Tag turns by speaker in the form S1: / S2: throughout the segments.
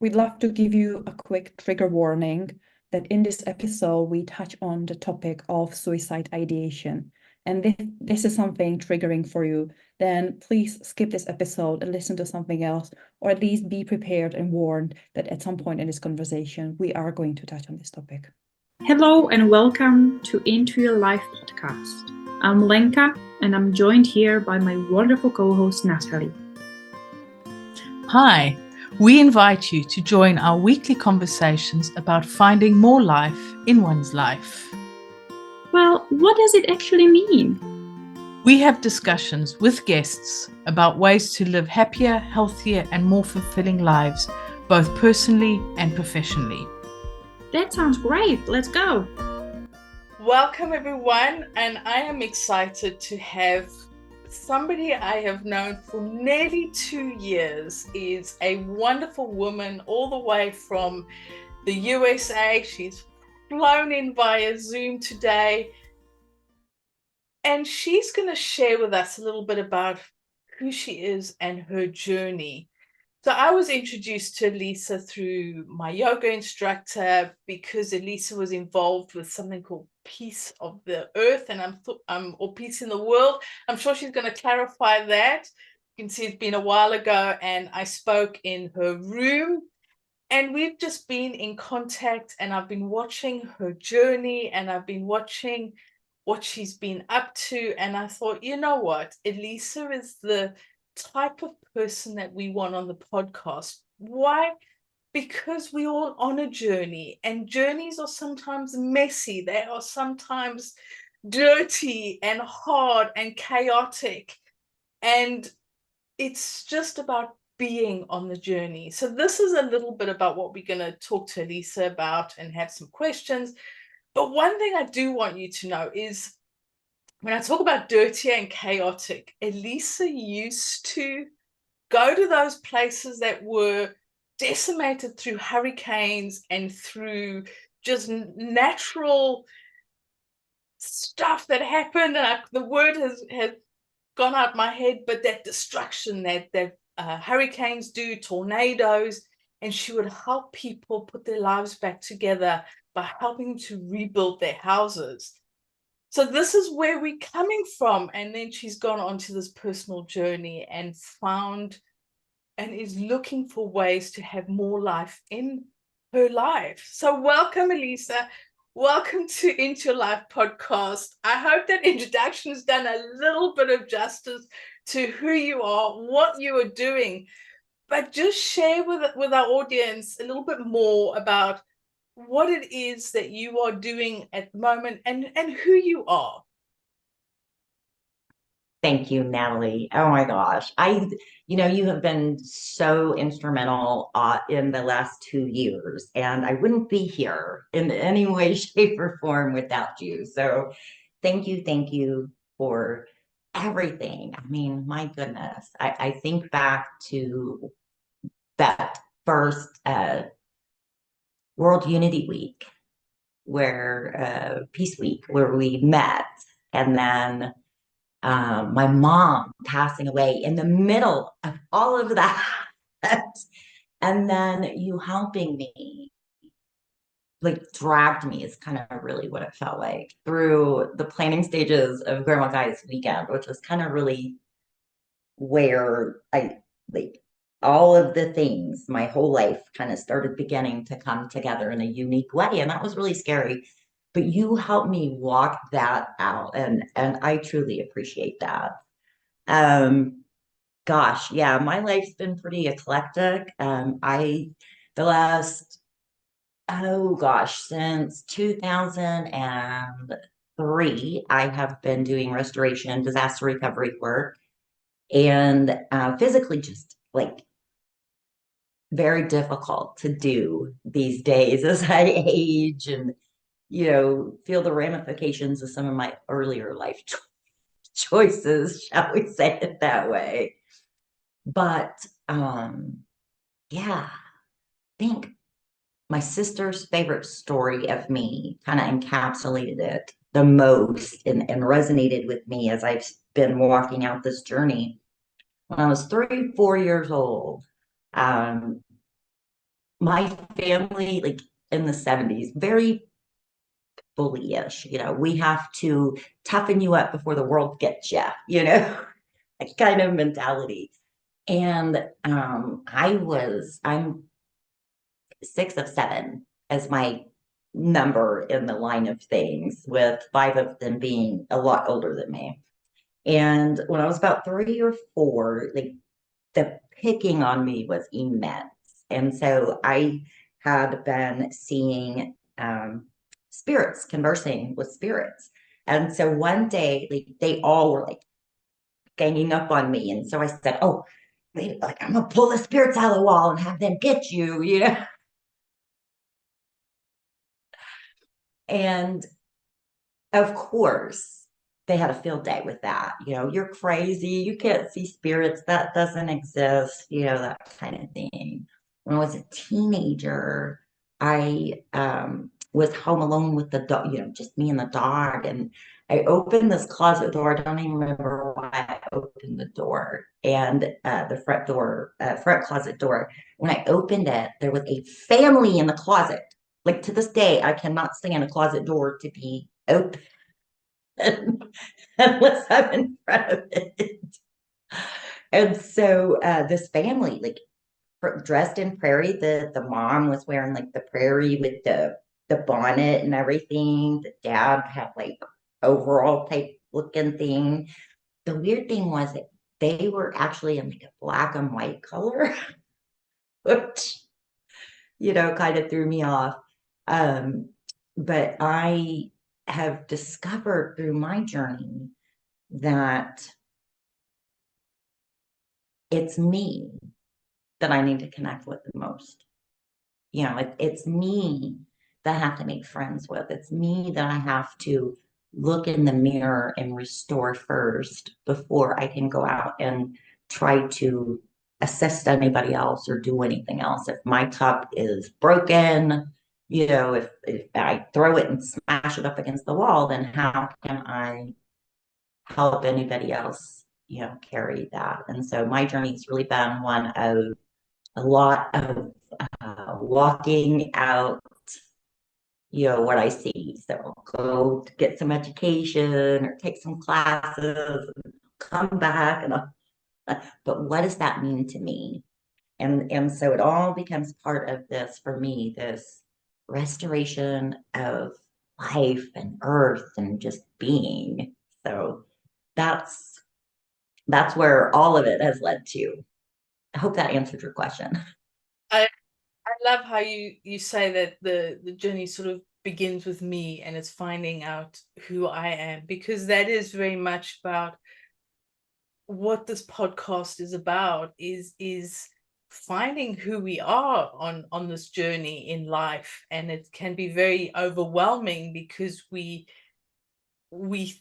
S1: We'd love to give you a quick trigger warning that in this episode, we touch on the topic of suicide ideation. And if this is something triggering for you, then please skip this episode and listen to something else, or at least be prepared and warned that at some point in this conversation, we are going to touch on this topic.
S2: Hello and welcome to Into Your Life podcast. I'm Lenka and I'm joined here by my wonderful co-host Natalie.
S3: Hi, we invite you to join our weekly conversations about finding more life in one's life.
S2: Well, what does it actually mean?
S3: We have discussions with guests about ways to live happier, healthier, and more fulfilling lives, both personally and professionally.
S2: That sounds great. Let's go.
S3: Welcome, everyone, and I am excited to have somebody I have known for nearly 2 years. Is a wonderful woman all the way from the USA. She's flown in via Zoom today, and she's going to share with us a little bit about who she is and her journey. So I was introduced to Elisa through my yoga instructor because Elisa was involved with something called Peace of the Earth, and or Peace in the World. I'm sure she's going to clarify that. You can see it's been a while ago, and I spoke in her room, and we've just been in contact, and I've been watching her journey, and I've been watching what she's been up to, and I thought, you know what, Elisa is the type of person that we want on the podcast. Why? Because we're all on a journey, and journeys are sometimes messy. They are sometimes dirty and hard and chaotic, and it's just about being on the journey. So this is a little bit about what we're going to talk to Elisa about and have some questions. But one thing I do want you to know is when I talk about dirty and chaotic, Elisa used to go to those places that were decimated through hurricanes and through just natural stuff that happened. And the word has gone out my head, but that destruction that hurricanes do, tornadoes, and she would help people put their lives back together by helping to rebuild their houses. So this is where we're coming from. And then she's gone on to this personal journey and found and is looking for ways to have more life in her life. So welcome, Elisa. Welcome to Into Your Life podcast. I hope that introduction has done a little bit of justice to who you are, what you are doing, but just share with our audience a little bit more about what it is that you are doing at the moment and who you are.
S4: Thank you, Natalie. Oh my gosh. You have been so instrumental in the last 2 years, and I wouldn't be here in any way, shape, or form without you. So thank you for everything. I mean, my goodness. I think back to that first World Unity Week, Peace Week, where we met, and then my mom passing away in the middle of all of that. And then you helping me, like, dragged me is kind of really what it felt like through the planning stages of Grandma Guy's weekend, which was kind of really where I, like, all of the things, my whole life kind of started beginning to come together in a unique way. And that was really scary. But you helped me walk that out. And I truly appreciate that. Gosh, yeah, my life's been pretty eclectic. The last, oh gosh, since 2003, I have been doing restoration, disaster recovery work, and physically just like very difficult to do these days as I age and, feel the ramifications of some of my earlier life choices, shall we say it that way. But yeah, I think my sister's favorite story of me kind of encapsulated it the most and resonated with me as I've been walking out this journey. When I was 3, 4 years old, my family, like in the 70s, very bullyish. We have to toughen you up before the world gets you, that kind of mentality. And I'm 6 of 7 as my number in the line of things, with 5 of them being a lot older than me. And when I was about 3 or 4, like the picking on me was immense. And so I had been seeing spirits, conversing with spirits. And so one day, like they all were like ganging up on me. And so I said, "Oh, like I'm gonna pull the spirits out of the wall and have them get you." And of course, they had a field day with that. You're crazy. You can't see spirits. That doesn't exist, that kind of thing. When I was a teenager, I was home alone with the dog, just me and the dog. And I opened this closet door. I don't even remember why I opened the door. And the front closet door. When I opened it, there was a family in the closet. Like to this day, I cannot stand a closet door to be open unless I'm in front of it. And so this family, like dressed in prairie, the mom was wearing like the prairie with the bonnet and everything. The dad had like overall type looking thing. The weird thing was that they were actually in like a black and white color, which kind of threw me off. But I have discovered through my journey that it's me that I need to connect with the most. It's me that I have to make friends with. It's me that I have to look in the mirror and restore first before I can go out and try to assist anybody else or do anything else. If my cup is broken, if I throw it and smash it up against the wall, then how can I help anybody else, carry that? And so my journey's really been one of a lot of walking out, what I see. So I'll go to get some education or take some classes, and come back, but what does that mean to me? And so it all becomes part of this for me, this restoration of life and earth and just being. So that's where all of it has led to. I hope that answered your question.
S3: I love how you say that the journey sort of begins with me and it's finding out who I am, because that is very much about what this podcast is about, is finding who we are on this journey in life. And it can be very overwhelming because we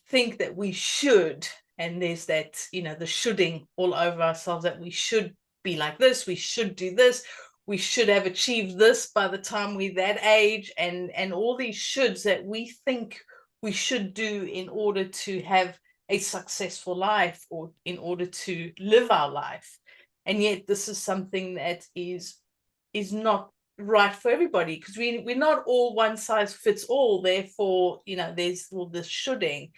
S3: think that we should, and there's that, the shoulding all over ourselves, that we should be like this, we should do this, we should have achieved this by the time we're that age, and all these shoulds that we think we should do in order to have a successful life or in order to live our life. And yet this is something that is not right for everybody, because we're not all one size fits all. Therefore, there's all this shoulding.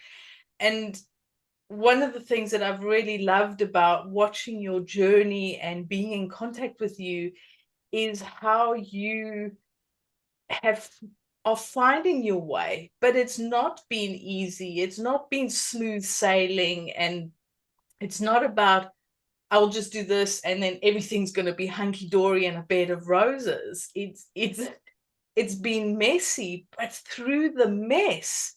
S3: And one of the things that I've really loved about watching your journey and being in contact with you is how you are finding your way, but it's not been easy. It's not been smooth sailing, and it's not about, I'll just do this and then everything's going to be hunky-dory and a bed of roses. It's been messy, but through the mess,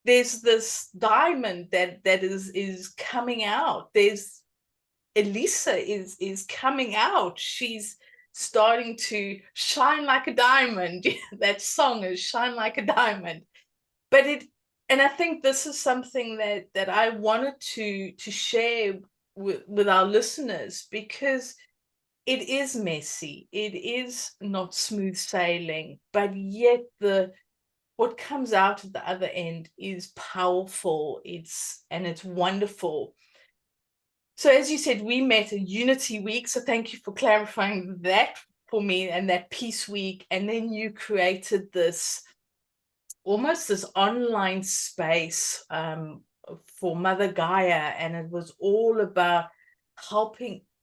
S3: there's this diamond that is coming out. There's Elisa is coming out. She's starting to shine like a diamond. That song is Shine Like a Diamond. And I think this is something that I wanted to share with our listeners, because it is messy. It is not smooth sailing, but yet what comes out at the other end is powerful. It's wonderful. So as you said, we met at Unity Week. So thank you for clarifying that for me, and that Peace Week. And then you created this almost this online space for Mother Gaia, and it was all about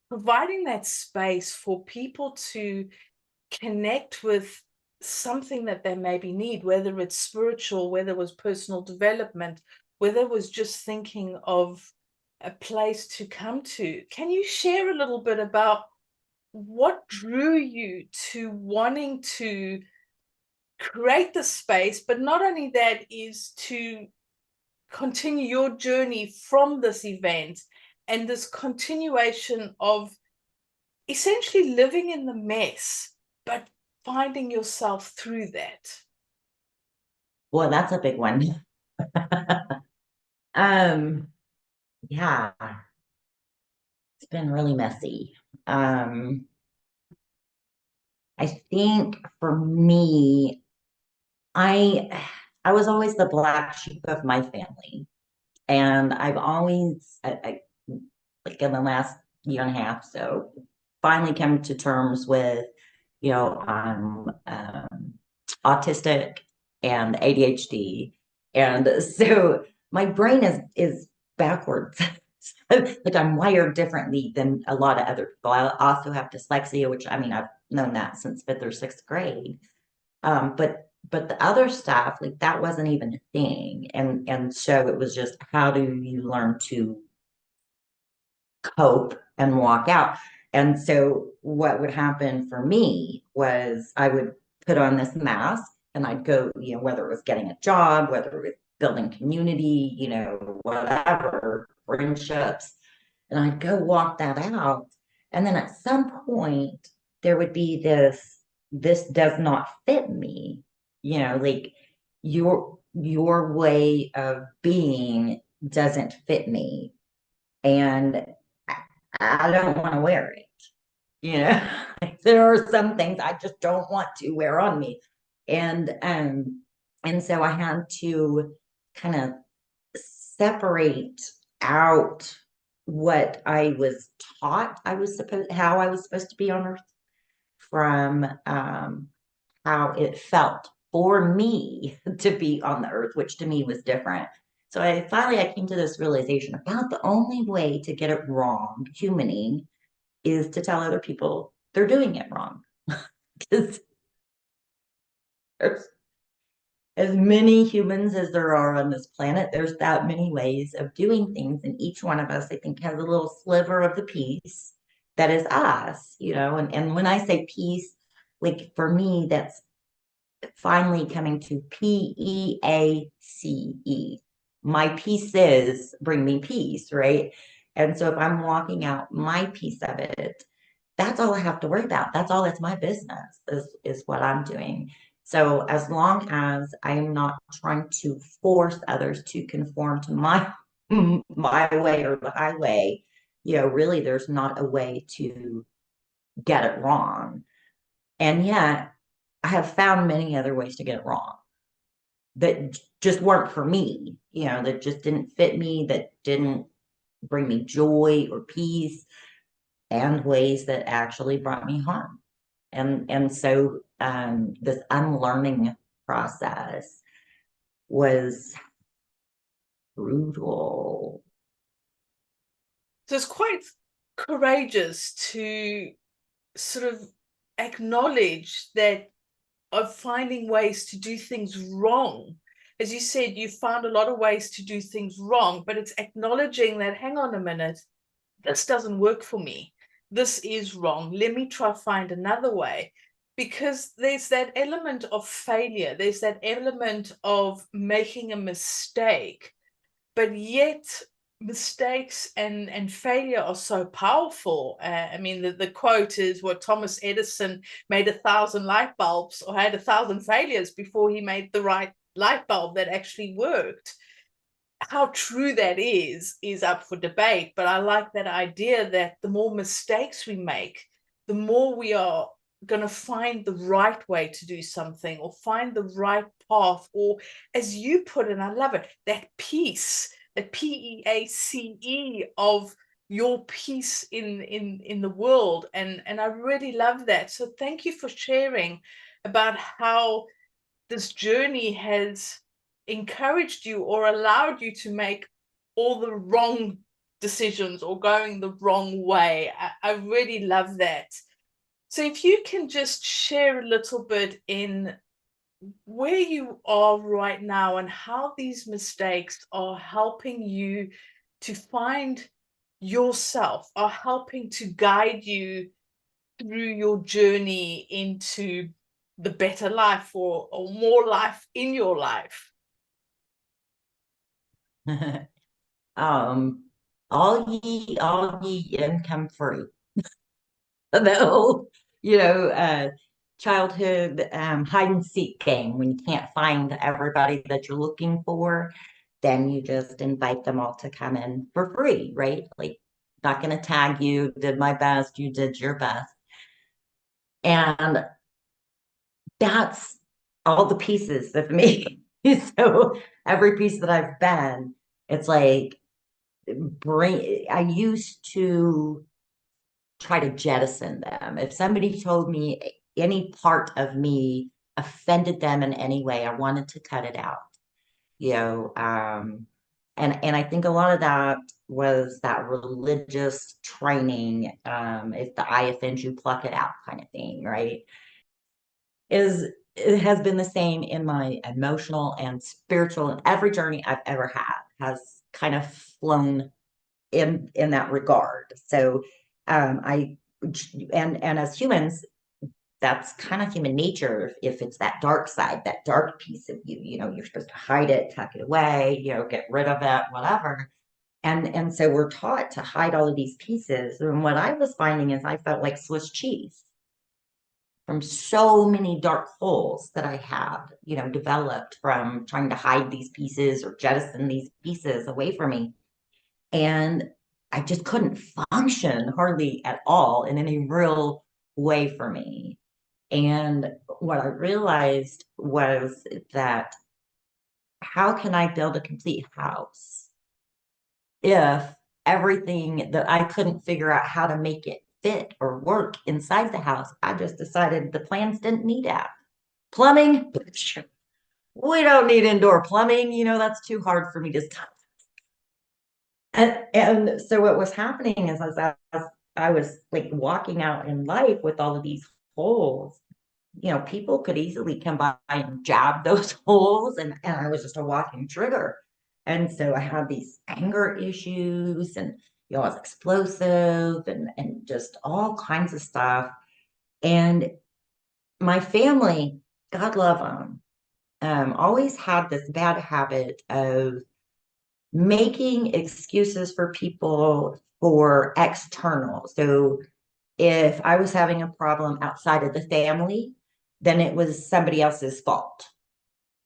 S3: providing that space for people to connect with something that they maybe need, whether it's spiritual, whether it was personal development, whether it was just thinking of a place to come to. Can you share a little bit about what drew you to wanting to create the space, but not only that, is to continue your journey from this event and this continuation of essentially living in the mess, but finding yourself through that?
S4: Well, that's a big one. Yeah, it's been really messy. I think for me, I was always the black sheep of my family, and I've always, like in the last year and a half, so finally come to terms with, I'm autistic and ADHD, and so my brain is backwards. Like I'm wired differently than a lot of other people. I also have dyslexia, which I mean I've known that since 5th or 6th grade. But the other stuff, like that wasn't even a thing. And so it was just, how do you learn to cope and walk out? And so what would happen for me was I would put on this mask and I'd go, whether it was getting a job, whether it was building community, whatever, friendships, and I'd go walk that out. And then at some point there would be this does not fit me, like your way of being doesn't fit me, and I don't want to wear it. There are some things I just don't want to wear on me, and so I had to kind of separate out what I was taught how I was supposed to be on earth from how it felt for me to be on the earth, which to me was different. So I came to this realization about the only way to get it wrong, humaning, is to tell other people they're doing it wrong. Because there's as many humans as there are on this planet, there's that many ways of doing things. And each one of us, I think, has a little sliver of the piece that is us, and when I say peace, like for me, that's finally coming to PEACE. My pieces bring me peace, right? And so if I'm walking out my piece of it, that's all I have to worry about. That's all that's my business, is what I'm doing. So as long as I am not trying to force others to conform to my way or the highway, really there's not a way to get it wrong. And yet I have found many other ways to get it wrong that just weren't for me, that just didn't fit me, that didn't bring me joy or peace, and ways that actually brought me harm. And so this unlearning process was brutal.
S3: So it's quite courageous to sort of acknowledge that, of finding ways to do things wrong. As you said, you found a lot of ways to do things wrong, but it's acknowledging that, hang on a minute, this doesn't work for me. This is wrong. Let me try find another way. Because there's that element of failure. There's that element of making a mistake, but yet mistakes and failure are so powerful. I mean, the quote is what Thomas Edison made 1,000 light bulbs, or had 1,000 failures before he made the right light bulb that actually worked. How true that is up for debate, but I like that idea that the more mistakes we make, the more we are going to find the right way to do something, or find the right path, or, as you put it, I love it, that peace, that PEACE of your piece in the world. And I really love that. So thank you for sharing about how this journey has encouraged you or allowed you to make all the wrong decisions or going the wrong way. I really love that. So if you can just share a little bit in where you are right now and how these mistakes are helping you to find yourself, are helping to guide you through your journey into the better life or more life in your life.
S4: All ye income free. Though, childhood hide and seek game, when you can't find everybody that you're looking for, then you just invite them all to come in for free, right? Like, not going to tag you, did my best, you did your best. And that's all the pieces of me. So every piece that I've been, it's like, I used to try to jettison them. If somebody told me any part of me offended them in any way, I wanted to cut it out. And I think a lot of that was that religious training, if the eye offends you, pluck it out kind of thing, right? It has been the same in my emotional and spiritual, and every journey I've ever had has kind of flown in that regard. So I and as humans, that's kind of human nature. If it's that dark side, that dark piece of you, you're supposed to hide it, tuck it away, get rid of it, whatever. And so we're taught to hide all of these pieces. And what I was finding is I felt like Swiss cheese from so many dark holes that I had, developed from trying to hide these pieces or jettison these pieces away from me. And I just couldn't function hardly at all in any real way for me. And what I realized was that how can I build a complete house if everything that I couldn't figure out how to make it fit or work inside the house? I just decided the plans didn't need that. Plumbing, we don't need indoor plumbing. That's too hard for me to stop. And so what was happening is as I was like walking out in life with all of these holes, people could easily come by and jab those holes, and I was just a walking trigger. And so I had these anger issues, and I was explosive and just all kinds of stuff. And my family, God love them, always had this bad habit of making excuses for people for external. So if I was having a problem outside of the family, then it was somebody else's fault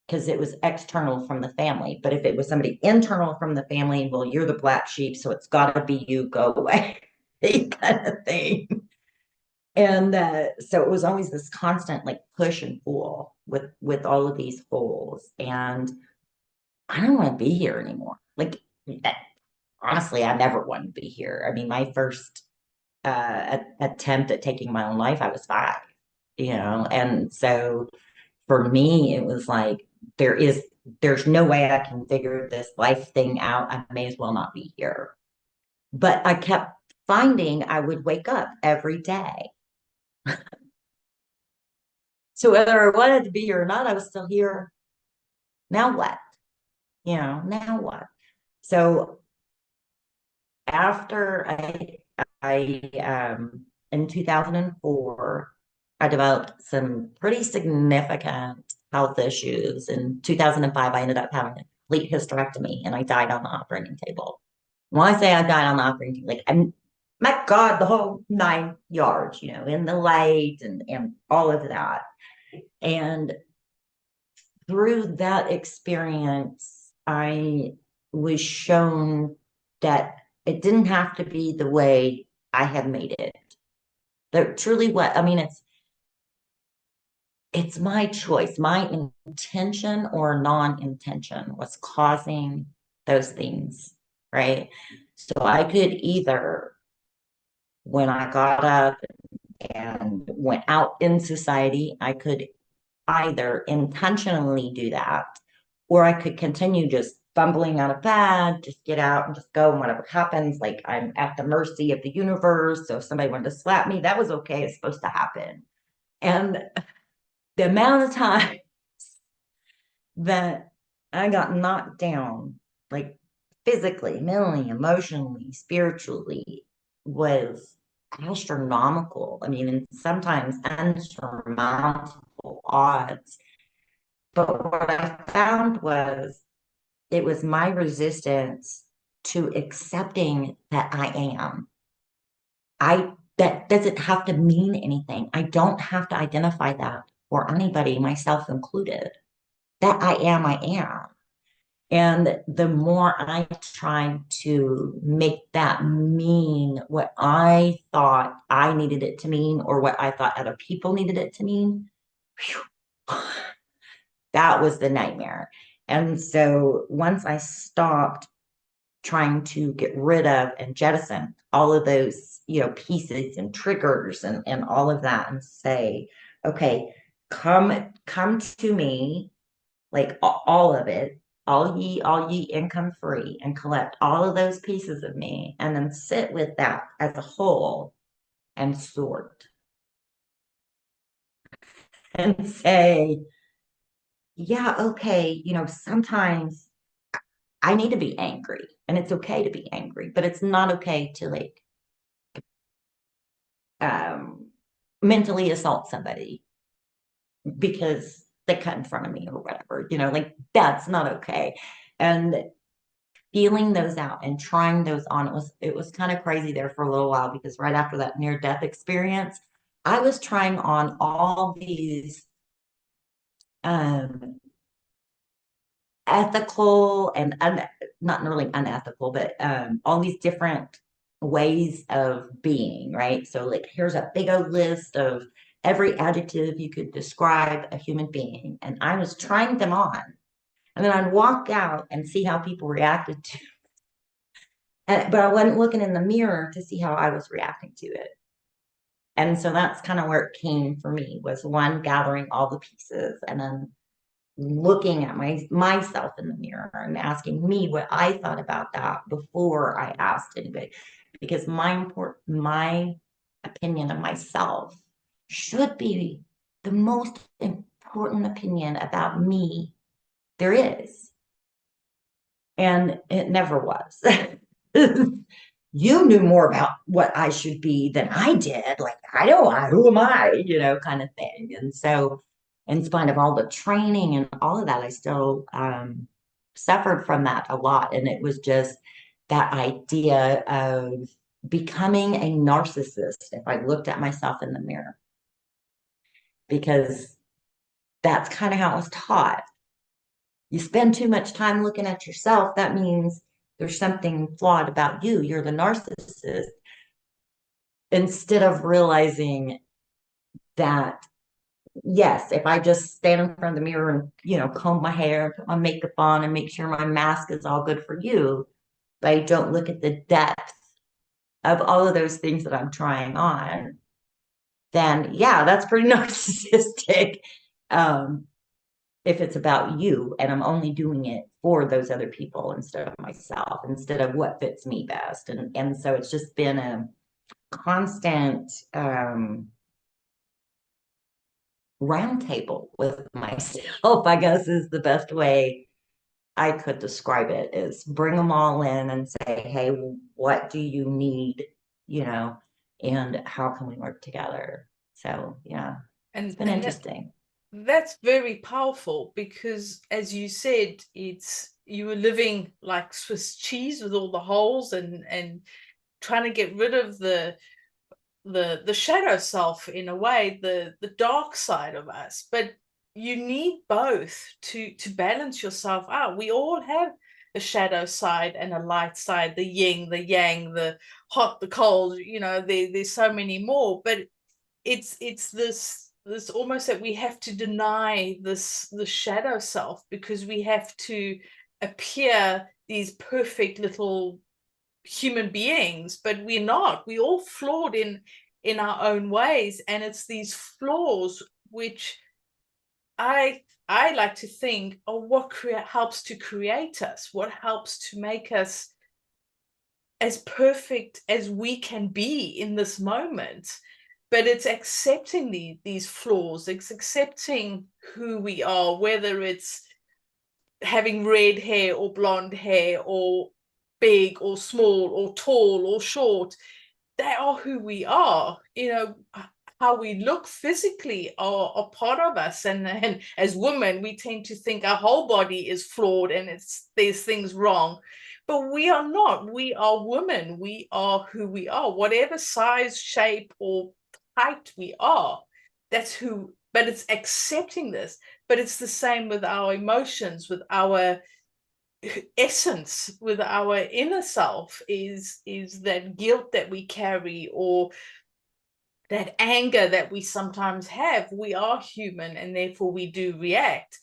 S4: because it was external from the family. But if it was somebody internal from the family, well, you're the black sheep, so it's got to be you, go away, kind of thing. And so it was always this constant like push and pull with all of these holes. And I don't want to be here anymore. Like, honestly, I never wanted to be here. I mean, my first attempt at taking my own life, I was 5, and so for me, it was like, there's no way I can figure this life thing out. I may as well not be here. But I kept finding I would wake up every day. So whether I wanted to be here or not, I was still here. Now what? Now what? So after I in 2004, I developed some pretty significant health issues. In 2005, I ended up having a complete hysterectomy, and I died on the operating table. When I say I died on the operating table, like I met God the whole 9 yards, in the light and all of that. And through that experience, I was shown that it didn't have to be the way I had made it. That truly it's my choice. My intention or non-intention was causing those things right? So I could either, when I got up and went out in society, I could either intentionally do that, or I could continue just fumbling out of bed, just get out and just go, and whatever happens, like I'm at the mercy of the universe. So if somebody wanted to slap me, that was okay. It's supposed to happen. And the amount of time that I got knocked down, like physically, mentally, emotionally, spiritually, was astronomical. I mean, and sometimes unsurmountable odds. But what I found was it was my resistance to accepting that I am. That doesn't have to mean anything. I don't have to identify that for anybody, myself included. That I am, I am. And the more I tried to make that mean what I thought I needed it to mean, or what I thought other people needed it to mean, whew, that was the nightmare. And so once I stopped trying to get rid of and jettison all of those, pieces and triggers and all of that, and say, okay, come to me, like all of it, all ye income free, and collect all of those pieces of me, and then sit with that as a whole and sort and say, yeah, okay, sometimes I need to be angry, and it's okay to be angry, but it's not okay to like mentally assault somebody because they cut in front of me or whatever, like that's not okay. And feeling those out and trying those on, it was kind of crazy there for a little while, because right after that near death experience, I was trying on all these ethical and not really unethical, but all these different ways of being, right? So like, here's a big old list of every adjective you could describe a human being, and I was trying them on, and then I'd walk out and see how people reacted to it, but I wasn't looking in the mirror to see how I was reacting to it. And so that's kind of where it came for me, was one, gathering all the pieces, and then looking at myself in the mirror and asking me what I thought about that before I asked anybody, because my opinion of myself should be the most important opinion about me there is, and it never was. You knew more about what I should be than I did. Like, who am I, kind of thing. And so, in spite of all the training and all of that, I still suffered from that a lot. And it was just that idea of becoming a narcissist if I looked at myself in the mirror, because that's kind of how it was taught. You spend too much time looking at yourself, that means there's something flawed about you. You're the narcissist. Instead of realizing that, yes, if I just stand in front of the mirror and, comb my hair, put my makeup on, and make sure my mask is all good for you, but I don't look at the depth of all of those things that I'm trying on, then yeah, that's pretty narcissistic. If it's about you and I'm only doing it for those other people instead of myself, instead of what fits me best. And so it's just been a constant roundtable with myself, I guess, is the best way I could describe it, is bring them all in and say, hey, what do you need, and how can we work together? So yeah, it's been interesting.
S3: That's very powerful, because as you said, you were living like Swiss cheese with all the holes, and trying to get rid of the shadow self, in a way, the dark side of us. But you need both to balance yourself out. We all have a shadow side and a light side, the yin, the yang, the hot, the cold, there's so many more. But it's this almost that we have to deny the shadow self, because we have to appear these perfect little human beings, but we're not. We're all flawed in our own ways, and it's these flaws which I like to think of what helps to create us, what helps to make us as perfect as we can be in this moment. But it's accepting these flaws, it's accepting who we are, whether it's having red hair or blonde hair or big or small or tall or short. They are who we are. You know, how we look physically are part of us, and as women we tend to think our whole body is flawed and there's things wrong, but we are not. We are women. We are who we are, whatever size, shape or height we are. That's who. But it's accepting this. But it's the same with our emotions, with our essence, with our inner self, is that guilt that we carry, or that anger that we sometimes have. We are human, and therefore we do react.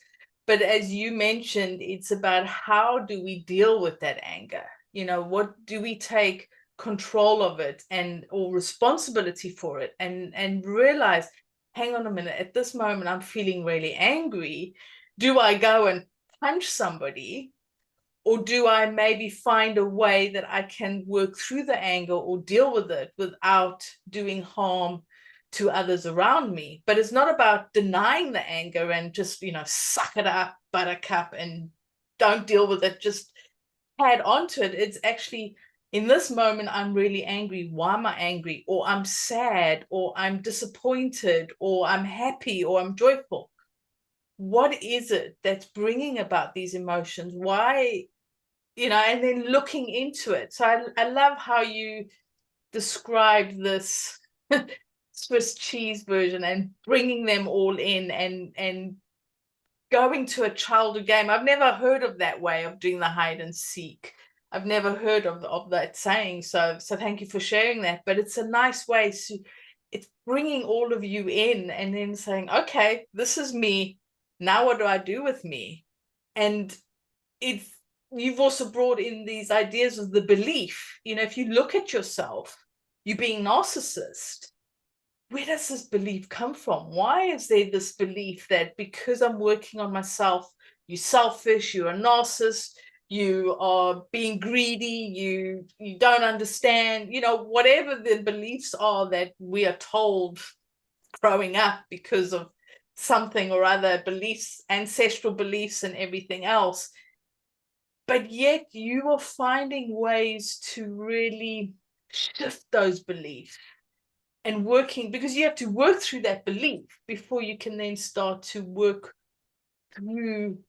S3: But as you mentioned, it's about how do we deal with that anger? You know, what do we take control of it or responsibility for it, and realize, hang on a minute, at this moment I'm feeling really angry. Do I go and punch somebody, or do I maybe find a way that I can work through the anger or deal with it without doing harm to others around me? But it's not about denying the anger and just, suck it up, buttercup, and don't deal with it, just add on to it. It's actually, in this moment, I'm really angry. Why am I angry? Or I'm sad, or I'm disappointed, or I'm happy, or I'm joyful. What is it that's bringing about these emotions? Why? And then looking into it. So I love how you describe this Swiss cheese version and bringing them all in and going to a childhood game. I've never heard of that way of doing the hide and seek. I've never heard of that saying. So thank you for sharing that. But it's a nice way to, it's bringing all of you in and then saying, okay, this is me. Now what do I do with me? And you've also brought in these ideas of the belief. If you look at yourself, you being narcissist, where does this belief come from? Why is there this belief that because I'm working on myself, you're selfish, you're a narcissist, you are being greedy, you don't understand, whatever the beliefs are that we are told growing up because of something or other, beliefs, ancestral beliefs and everything else. But yet you are finding ways to really shift those beliefs and working, because you have to work through that belief before you can then start to work through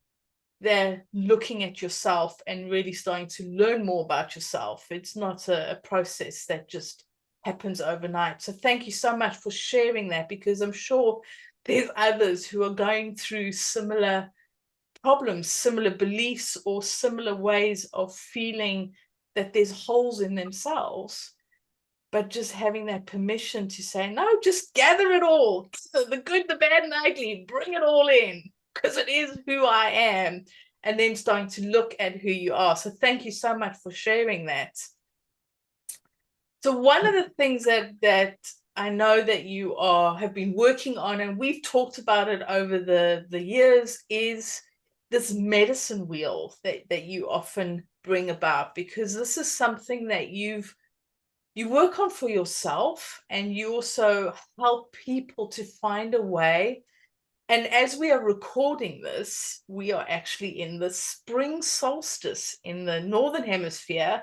S3: the looking at yourself and really starting to learn more about yourself. It's not a process that just happens overnight. So thank you so much for sharing that, because I'm sure there's others who are going through similar problems, similar beliefs, or similar ways of feeling that there's holes in themselves, but just having that permission to say, no, just gather it all, the good, the bad, and the ugly, bring it all in, because it is who I am, and then starting to look at who you are. So thank you so much for sharing that. So one of the things that I know that you have been working on, and we've talked about it over the years, is this medicine wheel that you often bring about, because this is something that you work on for yourself, and you also help people to find a way. And as we are recording this, we are actually in the spring solstice in the northern hemisphere,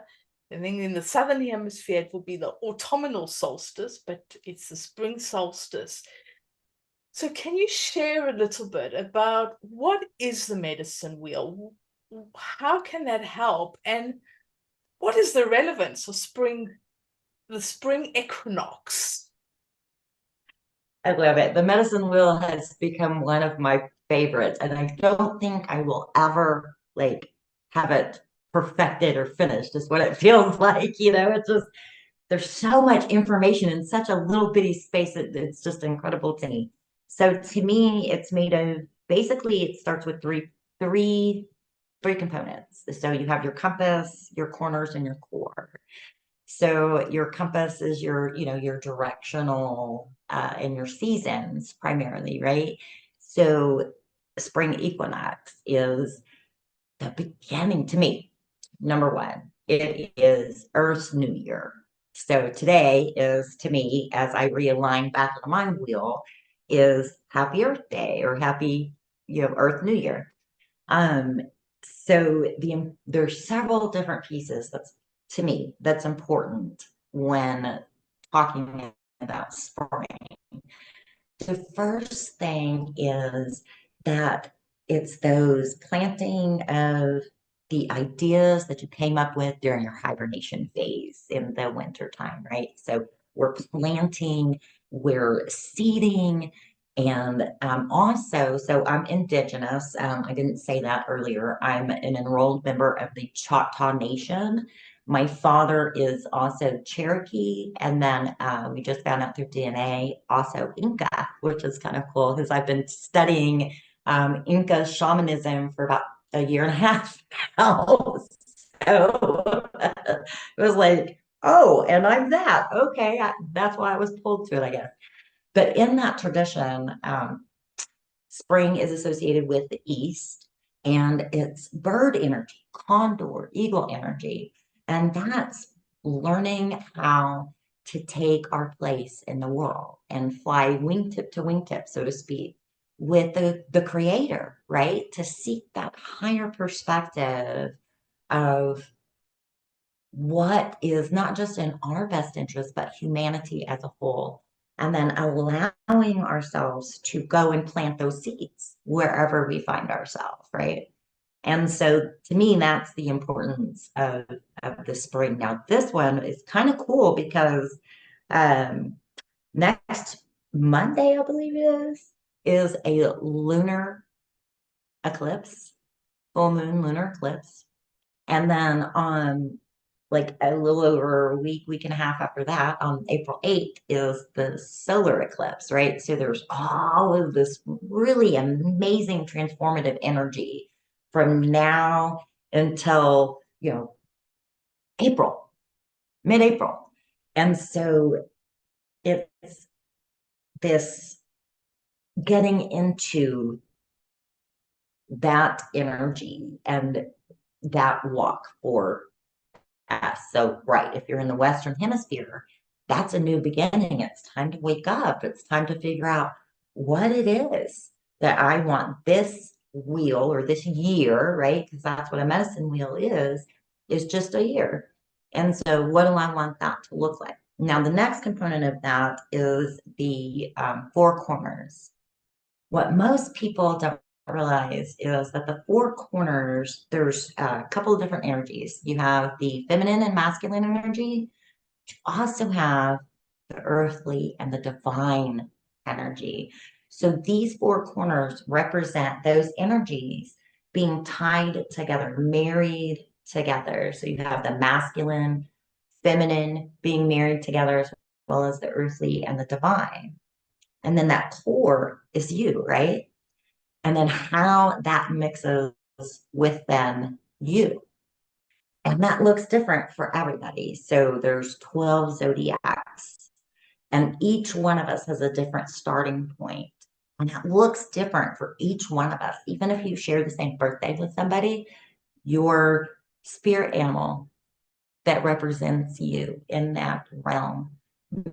S3: and then in the southern hemisphere it will be the autumnal solstice, but it's the spring solstice. So can you share a little bit about what is the medicine wheel? How can that help? And what is the relevance of the spring equinox?
S4: I love it. The medicine wheel has become one of my favorites, and I don't think I will ever have it perfected or finished, is what it feels like. It's just, there's so much information in such a little bitty space. It's just incredible to me. So to me, it's made of, basically it starts with three three components. So you have your compass, your corners, and your core. So your compass is your, your directional and your seasons primarily, right? So spring equinox is the beginning, to me, number one. It is Earth's New Year. So today is, to me, as I realign back on my wheel, is Happy Earth Day or Happy, Earth New Year. So there's several different pieces to me that's important when talking about spring. The first thing is that it's those planting of the ideas that you came up with during your hibernation phase in the winter time, right? So we're planting, we're seeding, and also, so I'm indigenous. I didn't say that earlier. I'm an enrolled member of the Choctaw Nation. My father is also Cherokee, and then we just found out through DNA, also Inca, which is kind of cool because I've been studying Inca shamanism for about a year and a half now. So it was like, oh, and I'm that. Okay, that's why I was pulled to it, I guess. But in that tradition, spring is associated with the east, and it's bird energy, condor, eagle energy. And that's learning how to take our place in the world and fly wingtip to wingtip, so to speak, with the creator, right? To seek that higher perspective of what is not just in our best interest, but humanity as a whole. And then allowing ourselves to go and plant those seeds wherever we find ourselves, right? And so to me, that's the importance of the spring. Now, this one is kind of cool because next Monday, I believe it is a lunar eclipse, full moon lunar eclipse. And then on like a little over a week and a half after that, on April 8th, is the solar eclipse, right? So there's all of this really amazing transformative energy from now until, April, mid-April. And so it's this getting into that energy and that walk for us. So, right, if you're in the Western Hemisphere, that's a new beginning. It's time to wake up. It's time to figure out what it is that I want this wheel or this year, right? Because that's what a medicine wheel is just a year. And so what do I want that to look like? Now, the next component of that is the four corners. What most people don't realize is that the four corners, there's a couple of different energies. You have the feminine and masculine energy. You also have the earthly and the divine energy. So these four corners represent those energies being tied together, married together. So you have the masculine, feminine being married together, as well as the earthly and the divine. And then that core is you, right? And then how that mixes with then you. And that looks different for everybody. So there's 12 zodiacs, and each one of us has a different starting point. And that looks different for each one of us. Even if you share the same birthday with somebody, your spirit animal that represents you in that realm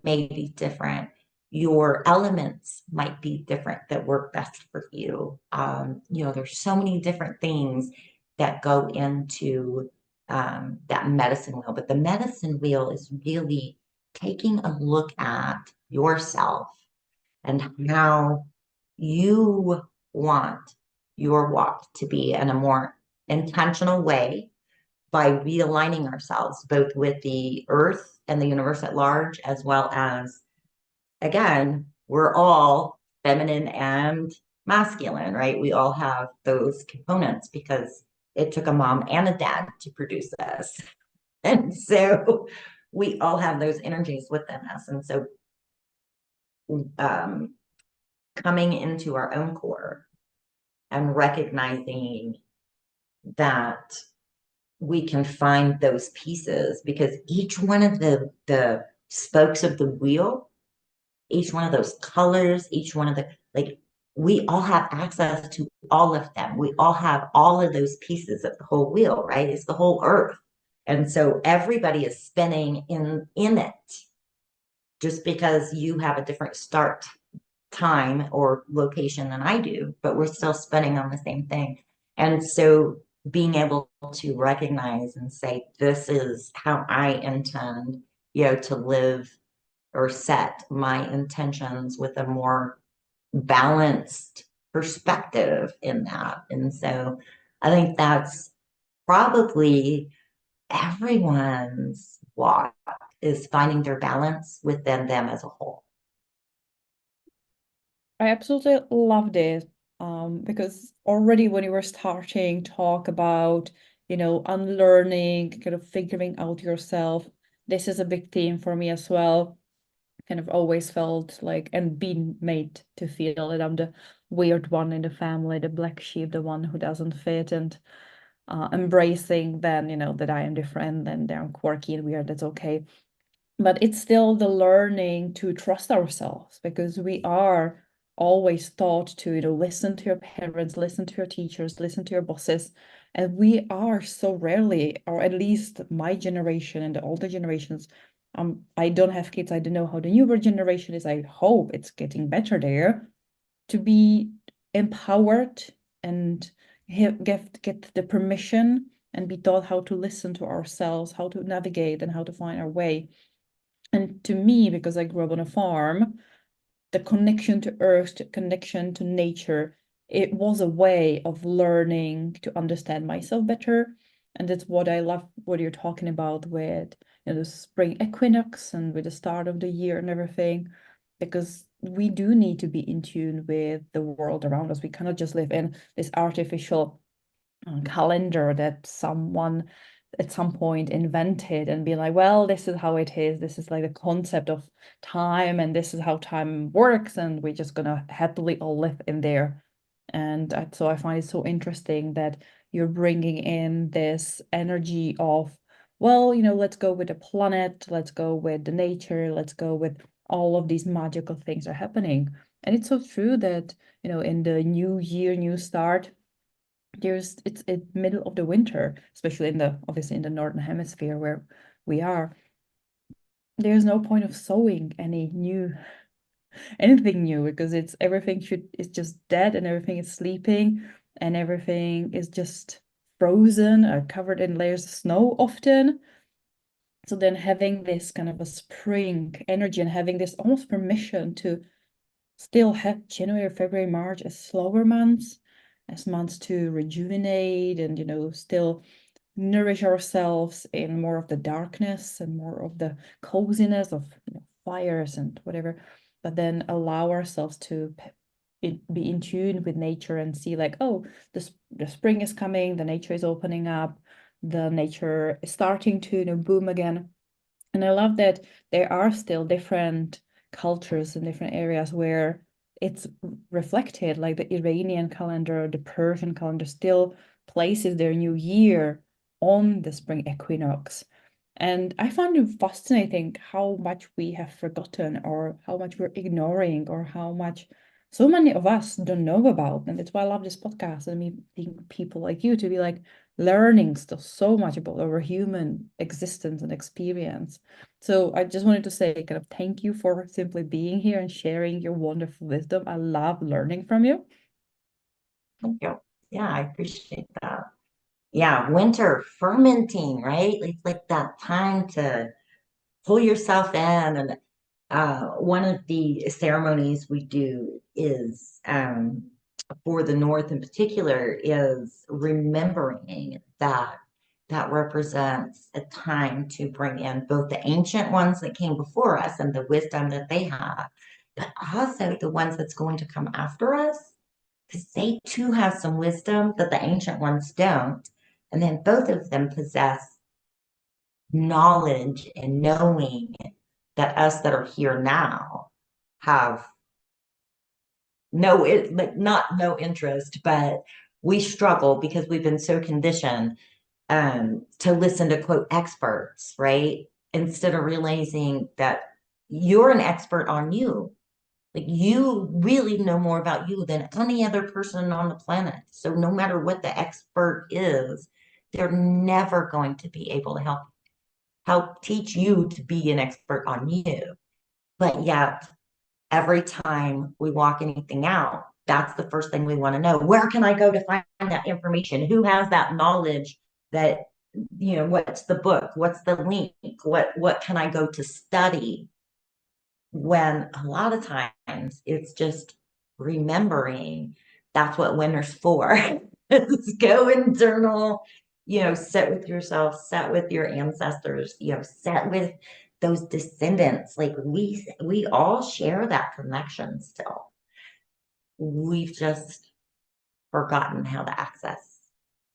S4: may be different. Your elements might be different that work best for you. There's so many different things that go into that medicine wheel. But the medicine wheel is really taking a look at yourself and how you want your walk to be in a more intentional way by realigning ourselves both with the earth and the universe at large, as well as, again, we're all feminine and masculine, right? We all have those components because it took a mom and a dad to produce us. And so we all have those energies within us. And so coming into our own core and recognizing that we can find those pieces, because each one of the spokes of the wheel, each one of those colors, each one of the, like, we all have access to all of them. We all have all of those pieces of the whole wheel, right? It's the whole earth. And so everybody is spinning in it. Just because you have a different start time or location than I do, but we're still spinning on the same thing. And so being able to recognize and say, this is how I intend, to live or set my intentions with a more balanced perspective in that. And so I think that's probably everyone's walk, is finding their balance within them as a whole.
S1: I absolutely love this, because already when you were starting talk about, unlearning, kind of figuring out yourself, this is a big theme for me as well. Kind of always felt like, and been made to feel that I'm the weird one in the family, the black sheep, the one who doesn't fit, and embracing then, that I am different and that I'm quirky and weird, that's okay. But it's still the learning to trust ourselves, because we are always taught to, listen to your parents, listen to your teachers, listen to your bosses. And we are so rarely, or at least my generation and the older generations, I don't have kids, I don't know how the newer generation is. I hope it's getting better there, to be empowered and get the permission and be taught how to listen to ourselves, how to navigate and how to find our way. And to me, because I grew up on a farm, the connection to earth, the connection to nature, it was a way of learning to understand myself better. And that's what I love, what you're talking about with, the spring equinox and with the start of the year and everything, because we do need to be in tune with the world around us. We cannot just live in this artificial calendar that someone at some point invented and be like, well, this is how it is. This is like the concept of time, and this is how time works, and we're just gonna happily all live in there. And so I find it so interesting that you're bringing in this energy of, well, let's go with the planet, let's go with the nature, let's go with all of these magical things are happening. And it's so true that, in the new year, new start, it's middle of the winter, especially obviously in the northern hemisphere where we are. There's no point of sowing anything new, because it's just dead, and everything is sleeping, and everything is just frozen or covered in layers of snow often. So then having this kind of a spring energy and having this almost permission to still have January, February, March as slower months, as months to rejuvenate and, still nourish ourselves in more of the darkness and more of the coziness of, fires and whatever, but then allow ourselves to be in tune with nature and see like, oh, the spring is coming, the nature is opening up, the nature is starting to, boom again. And I love that there are still different cultures in different areas where it's reflected, like the Iranian calendar, the Persian calendar still places their new year on the spring equinox. And I find it fascinating how much we have forgotten, or how much we're ignoring, or how much so many of us don't know about. And that's why I love this podcast and meeting people like you, to be like learning still so much about our human existence and experience. So I just wanted to say kind of thank you for simply being here and sharing your wonderful wisdom. I love learning from you.
S4: Thank you. Yeah, I appreciate that. Yeah, winter fermenting, right? It's like that time to pull yourself in. And one of the ceremonies we do is, for the North in particular, is remembering that represents a time to bring in both the ancient ones that came before us and the wisdom that they have, but also the ones that's going to come after us, because they too have some wisdom that the ancient ones don't. And then both of them possess knowledge and knowing that us that are here now have not no interest, but we struggle because we've been so conditioned to listen to quote experts, right? Instead of realizing that you're an expert on you. Like you really know more about you than any other person on the planet. So no matter what the expert is, they're never going to be able to help teach you to be an expert on you. But yet, every time we walk anything out, that's the first thing we want to know. Where can I go to find that information? Who has that knowledge that, what's the book? What's the link? What can I go to study? When a lot of times it's just remembering that's what winter's for. Just go and journal, sit with yourself, sit with your ancestors, sit with those descendants. Like we all share that connection still. We've just forgotten how to access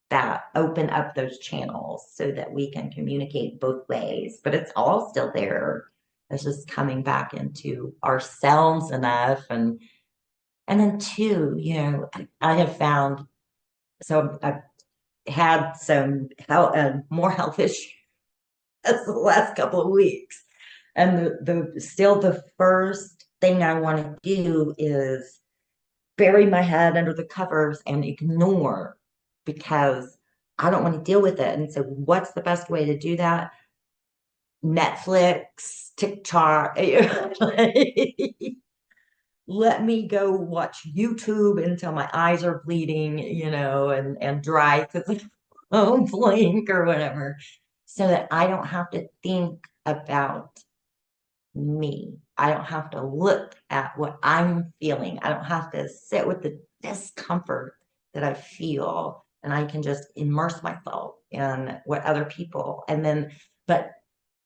S4: that, open up those channels so that we can communicate both ways, but it's all still there. It's just coming back into ourselves enough. And then two, I have found, so I've had some more health issues the last couple of weeks. And the first thing I want to do is bury my head under the covers and ignore, because I don't want to deal with it. And so what's the best way to do that? Netflix, TikTok. Let me go watch YouTube until my eyes are bleeding, and dry because I'm blink or whatever, so that I don't have to think about me. I don't have to look at what I'm feeling. I don't have to sit with the discomfort that I feel, and I can just immerse myself in what other people, but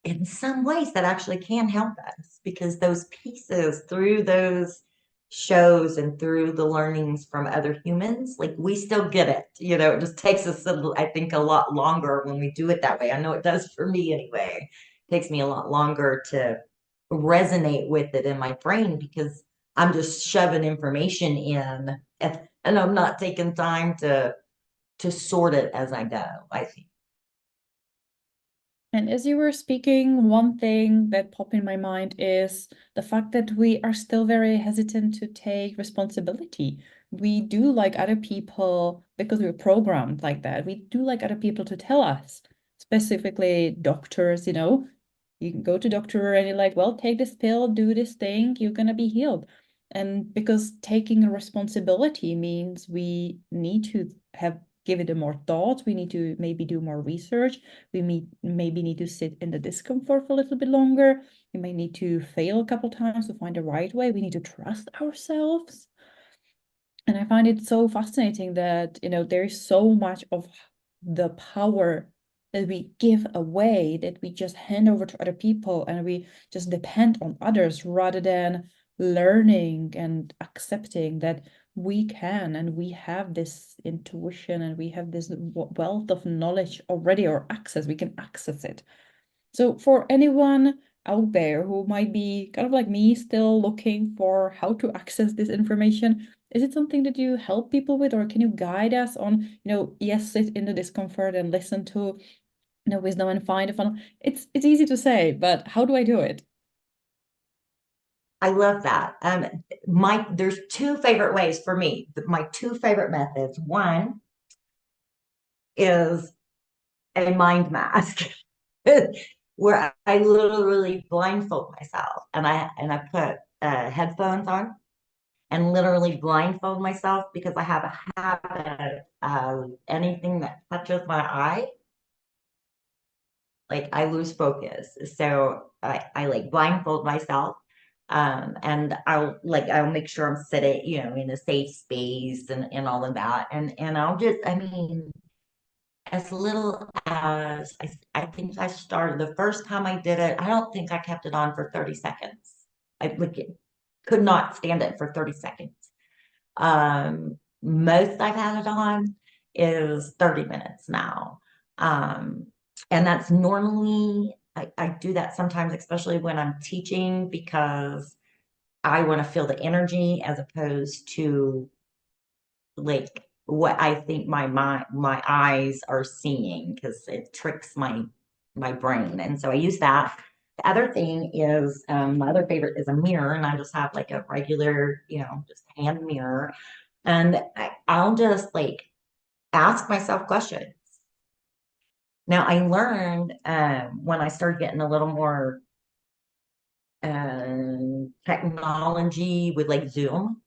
S4: in some ways that actually can help us, because those pieces through those shows and through the learnings from other humans, like we still get it. It just takes us, I think, a lot longer when we do it that way. I know it does for me anyway. It takes me a lot longer to resonate with it in my brain because I'm just shoving information in and I'm not taking time to sort it as I go, I think.
S1: And as you were speaking, one thing that popped in my mind is the fact that we are still very hesitant to take responsibility. We do like other people, because we're programmed like that. We do like other people to tell us, specifically doctors, you can go to doctor and you're like, well, take this pill, do this thing, you're gonna be healed. And because taking a responsibility means we need to give it a more thought, we need to maybe do more research, we maybe need to sit in the discomfort for a little bit longer, we may need to fail a couple times to find the right way, we need to trust ourselves. And I find it so fascinating that, there is so much of the power that we give away, that we just hand over to other people and we just depend on others rather than learning and accepting that we can, and we have this intuition and we have this wealth of knowledge already, or access, we can access it. So for anyone out there who might be kind of like me, still looking for how to access this information, is it something that you help people with, or can you guide us on, yes, sit in the discomfort and listen to, wisdom and find a funnel? It's easy to say, but how do I do it?
S4: I love that. There's two favorite ways for me. My two favorite methods. One is a mind mask, where I literally blindfold myself, and I put headphones on and literally blindfold myself, because I have a habit of anything that touches my eye, like I lose focus. So I like blindfold myself. And I'll make sure I'm sitting, in a safe space and all of that. And I'll just, as little as I think I started the first time I did it, I don't think I kept it on for 30 seconds. I could not stand it for 30 seconds. Most I've had it on is 30 minutes now. And that's normally, I do that sometimes, especially when I'm teaching, because I want to feel the energy as opposed to like what I think my eyes are seeing, because it tricks my brain. And so I use that. The other thing is, my other favorite is a mirror, and I just have like a regular, just hand mirror. And I'll just like ask myself questions. Now, I learned when I started getting a little more technology with like Zoom,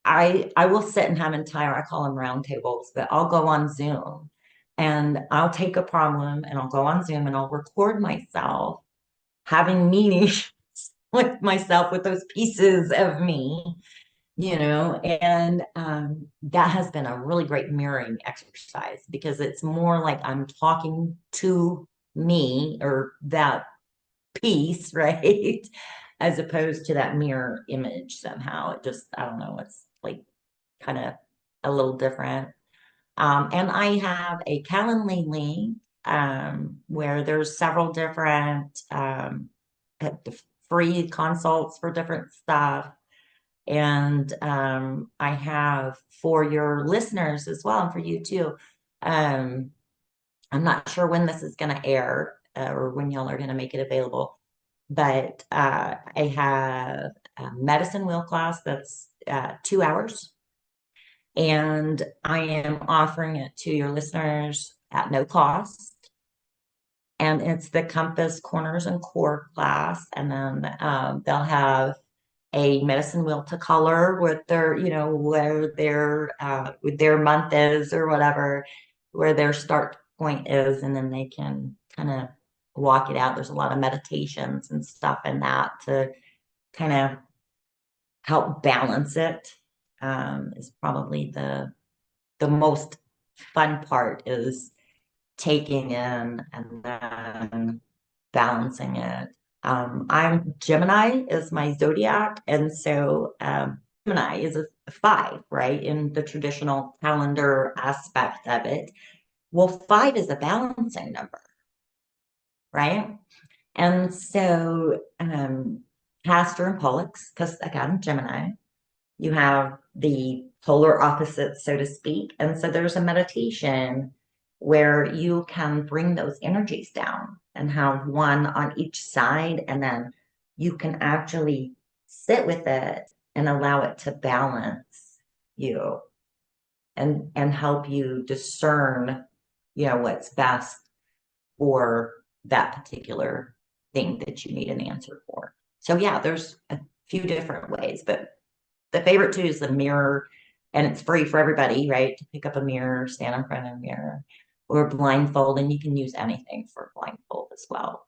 S4: I will sit and have I call them round tables, but I'll go on Zoom and I'll take a problem and I'll go on Zoom and I'll record myself having meetings with myself with those pieces of me, and that has been a really great mirroring exercise, because it's more like I'm talking to me, or that piece, right? As opposed to that mirror image somehow. It just, I don't know, it's like kind of a little different. And I have a Calendly link where there's several different free consults for different stuff. And I have, for your listeners as well, and for you too, I'm not sure when this is going to air or when y'all are going to make it available, but I have a medicine wheel class that's 2 hours. And I am offering it to your listeners at no cost. And it's the Compass Corners and Core class. And then they'll have a medicine wheel to color with their, where their with their month is, or whatever, where their start point is, and then they can kind of walk it out. There's a lot of meditations and stuff in that to kind of help balance it. Is probably the most fun part, is taking in and then balancing it. I'm Gemini is my zodiac. And so Gemini is a 5, right? In the traditional calendar aspect of it. Well, 5 is a balancing number, right? And so Castor and Pollux, because again, Gemini, you have the polar opposites, so to speak. And so there's a meditation where you can bring those energies down and have one on each side. And then you can actually sit with it and allow it to balance you and help you discern, what's best for that particular thing that you need an answer for. So yeah, there's a few different ways, but the favorite too is the mirror, and it's free for everybody, right? To pick up a mirror, stand in front of a mirror, or blindfold, and you can use anything for blindfold as well.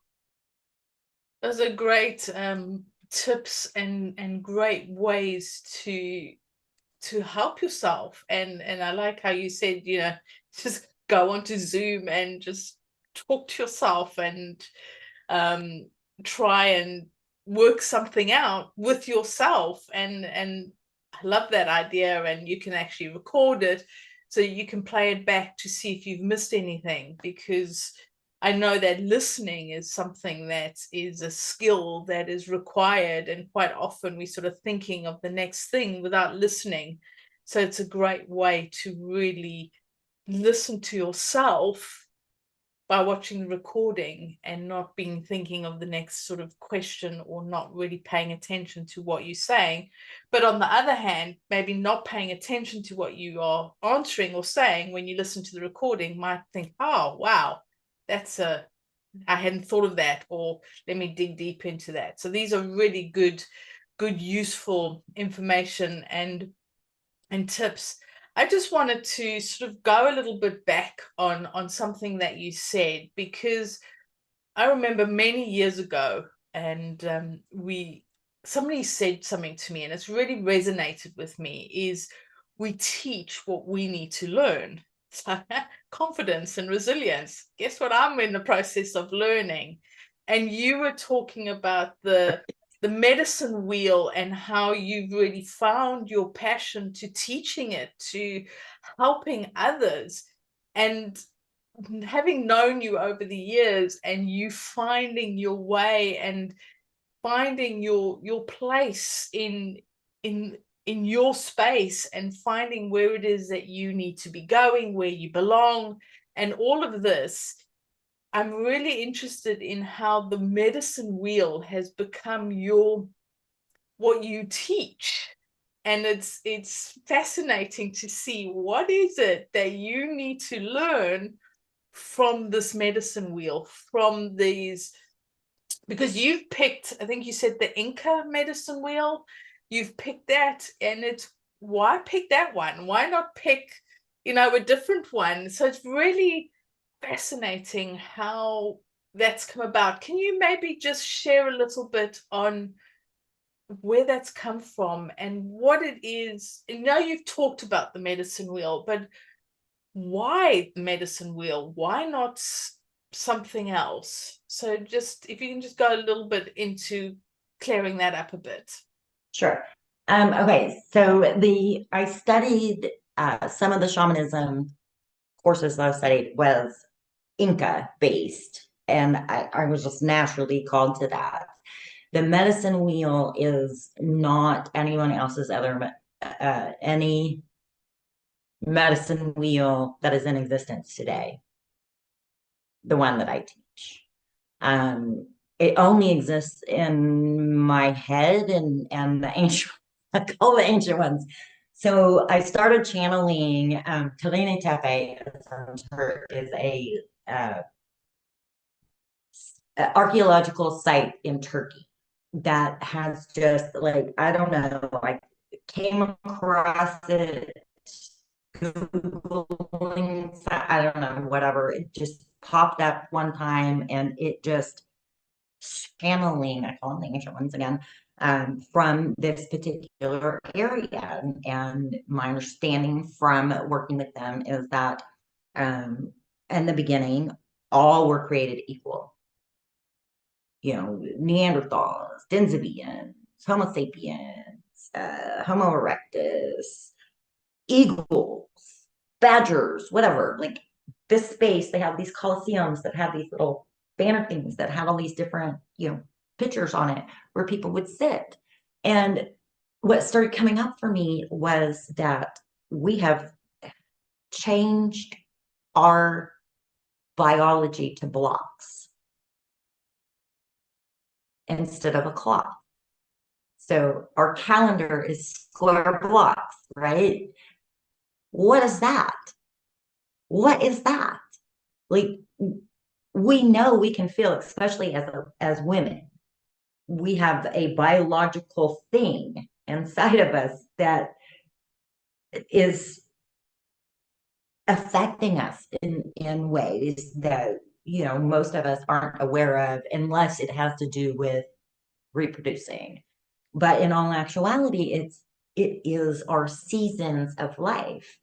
S3: Those are great tips and great ways to help yourself. And I like how you said, just go onto Zoom and just talk to yourself and try and work something out with yourself. And I love that idea. And you can actually record it so you can play it back to see if you've missed anything, because I know that listening is something that is a skill that is required, and quite often we sort of thinking of the next thing without listening. So it's a great way to really listen to yourself by watching the recording and not being thinking of the next sort of question, or not really paying attention to what you're saying. But on the other hand, maybe not paying attention to what you are answering or saying when you listen to the recording might think, oh, wow, I hadn't thought of that, or let me dig deep into that. So these are really good, useful information and tips. I just wanted to sort of go a little bit back on something that you said, because I remember many years ago, and somebody said something to me, and it's really resonated with me, is we teach what we need to learn. So confidence and resilience. Guess what I'm in the process of learning? And you were talking about the medicine wheel, and how you've really found your passion to teaching it, to helping others. And having known you over the years, and you finding your way and finding your place in in your space and finding where it is that you need to be going, where you belong, and all of this. I'm really interested in how the medicine wheel has become what you teach. And it's fascinating to see what is it that you need to learn from this medicine wheel, from these, because you've picked, I think you said the Inca medicine wheel, you've picked that, and it's, why pick that one? Why not pick, a different one? So it's really fascinating how that's come about. Can you maybe just share a little bit on where that's come from and what it is? You've talked about the medicine wheel, but why the medicine wheel? Why not something else? So just, if you can just go a little bit into clearing that up a bit.
S4: Sure. Okay, so I studied some of the shamanism courses that I studied was Inca based, and I was just naturally called to that. The medicine wheel is not anyone else's any medicine wheel that is in existence today. The one that I teach. It only exists in my head and the ancient, I call the ancient ones. So I started channeling. Kalene Tepe is a archaeological site in Turkey that has just, like, I don't know, I came across it Googling, I don't know, whatever. It just popped up one time and it just channeling, I call them the ancient ones again, from this particular area. And my understanding from working with them is that in the beginning, all were created equal. Neanderthals, Denzibians, Homo sapiens, Homo erectus, eagles, badgers, whatever. Like this space, they have these coliseums that have these little banner things that had all these different, pictures on it where people would sit. And what started coming up for me was that we have changed our biology to blocks instead of a clock. So our calendar is square blocks, right? What is that? What is that? Like, we know we can feel, especially as women. We have a biological thing inside of us that is affecting us in ways that, most of us aren't aware of, unless it has to do with reproducing. But in all actuality, it is our seasons of life.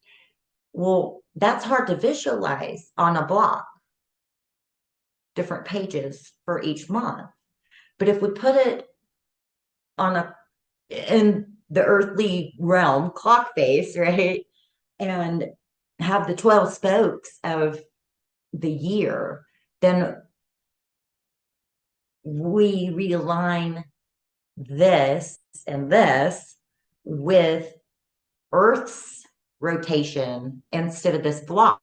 S4: Well, that's hard to visualize on a block, different pages for each month. But if we put it in the earthly realm, clock face, right, and have the 12 spokes of the year, then we realign this and this with Earth's rotation instead of this block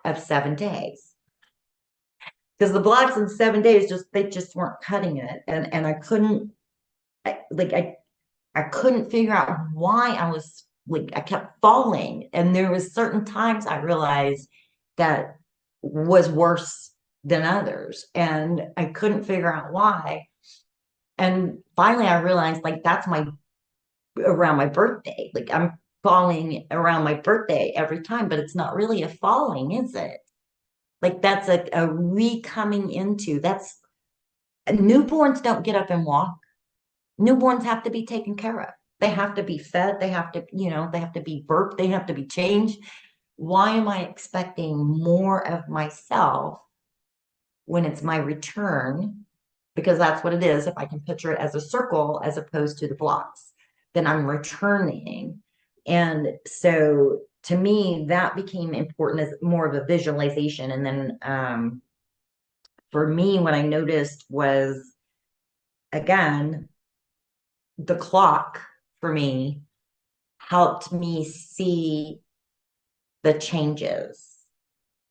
S4: of 7 days. Because the blocks in 7 days they just weren't cutting it. And I couldn't I couldn't figure out why I kept falling. And there was certain times I realized that was worse than others. And I couldn't figure out why. And finally I realized, that's around my birthday. Like, I'm falling around my birthday every time, but it's not really a falling, is it? Like, that's a re-coming into, newborns don't get up and walk. Newborns have to be taken care of. They have to be fed. They have to, they have to be burped. They have to be changed. Why am I expecting more of myself when it's my return? Because that's what it is. If I can picture it as a circle as opposed to the blocks, then I'm returning. And so to me, that became important as more of a visualization. And then for me, what I noticed was, again, the clock for me helped me see the changes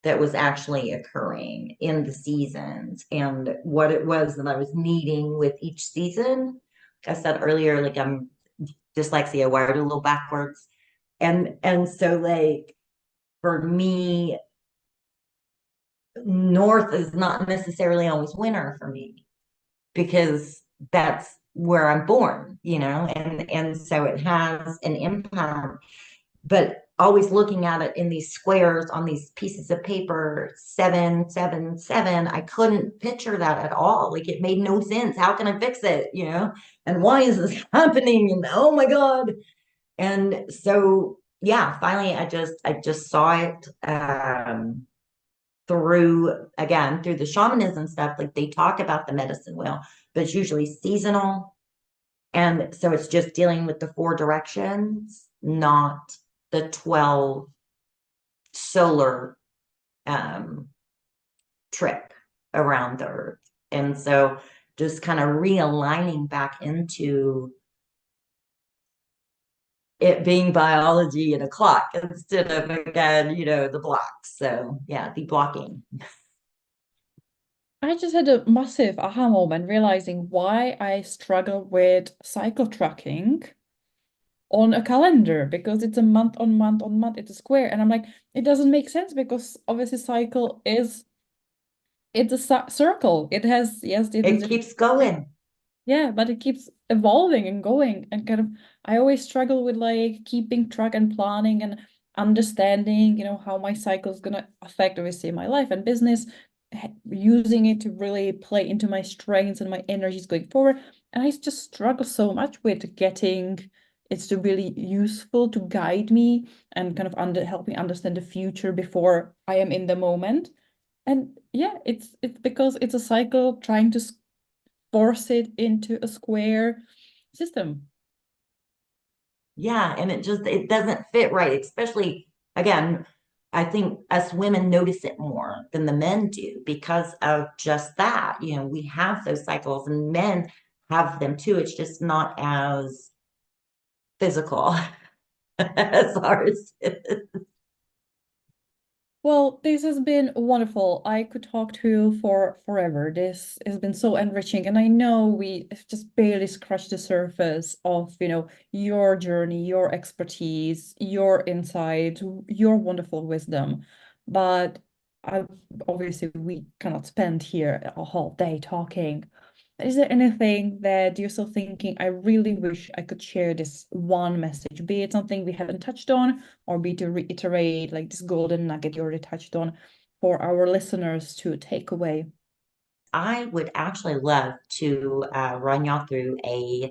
S4: that was actually occurring in the seasons and what it was that I was needing with each season. Like I said earlier, like I'm dyslexia, wired a little backwards. And so like for me, north is not necessarily always winter for me because that's where I'm born, and so it has an impact. But always looking at it in these squares on these pieces of paper, 777, I couldn't picture that at all. Like it made no sense. How can I fix it? And why is this happening? And oh my God. And so yeah, finally I just saw it through the shamanism stuff. Like they talk about the medicine wheel, but it's usually seasonal. And so it's just dealing with the 4 directions, not the 12 solar trip around the earth. And so just kind of realigning back into it being biology and a clock instead of, again, the blocks. So yeah, the blocking.
S1: I just had a massive aha moment realizing why I struggle with cycle tracking on a calendar, because it's a month on month on month, it's a square. And I'm like, it doesn't make sense because obviously cycle it's a circle. It has, yes,
S4: It keeps going.
S1: yeah, but it keeps evolving and going, and kind of I always struggle with like keeping track and planning and understanding, how my cycle is gonna affect obviously my life and business, using it to really play into my strengths and my energies going forward. And I just struggle so much with getting it to really useful to guide me and kind of help me understand the future before I am in the moment. And yeah, it's because it's a cycle trying to force it into a square system.
S4: Yeah, and it doesn't fit right, especially again, I think us women notice it more than the men do because of just that. We have those cycles and men have them too. It's just not as physical as ours is.
S1: Well, this has been wonderful. I could talk to you for forever. This has been so enriching. And I know we have just barely scratched the surface of, your journey, your expertise, your insight, your wonderful wisdom. But I, obviously we cannot spend here a whole day talking. Is there anything that you're still thinking, I really wish I could share this one message, be it something we haven't touched on, or be to reiterate like this golden nugget you already touched on for our listeners to take away?
S4: I would actually love to run y'all through a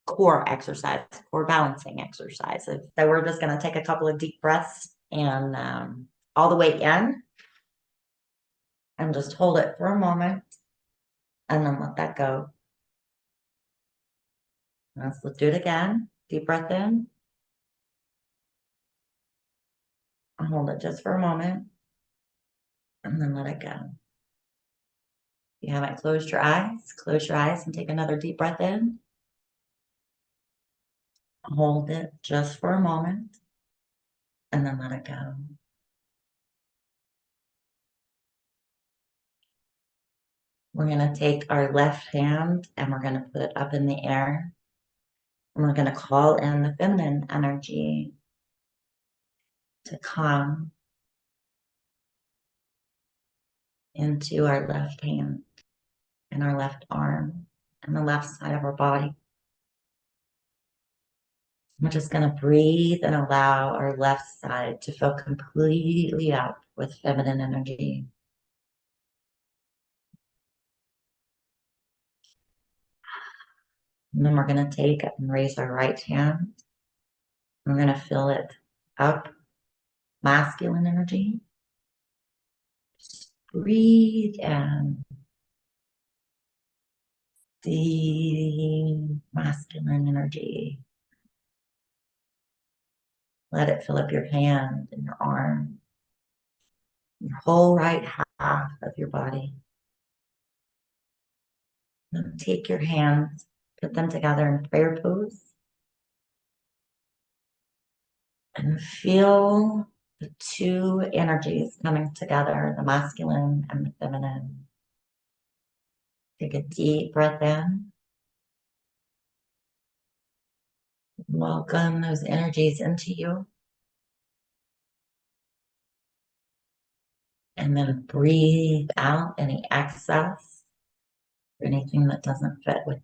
S4: core exercise, core balancing exercise. So we're just going to take a couple of deep breaths and all the way in and just hold it for a moment and then let that go. Let's do it again. Deep breath in. I'll hold it just for a moment and then let it go. If you haven't closed your eyes and take another deep breath in. Hold it just for a moment and then let it go. We're going to take our left hand and we're going to put it up in the air. And we're going to call in the feminine energy to come into our left hand and our left arm and the left side of our body. We're just going to breathe and allow our left side to fill completely up with feminine energy. And then we're going to take and raise our right hand. We're going to fill it up, masculine energy. Just breathe in the masculine energy. Let it fill up your hand and your arm, your whole right half of your body. Then take your hands, put them together in prayer pose. And feel the two energies coming together, the masculine and the feminine. Take a deep breath in. Welcome those energies into you. And then breathe out any excess or anything that doesn't fit with that.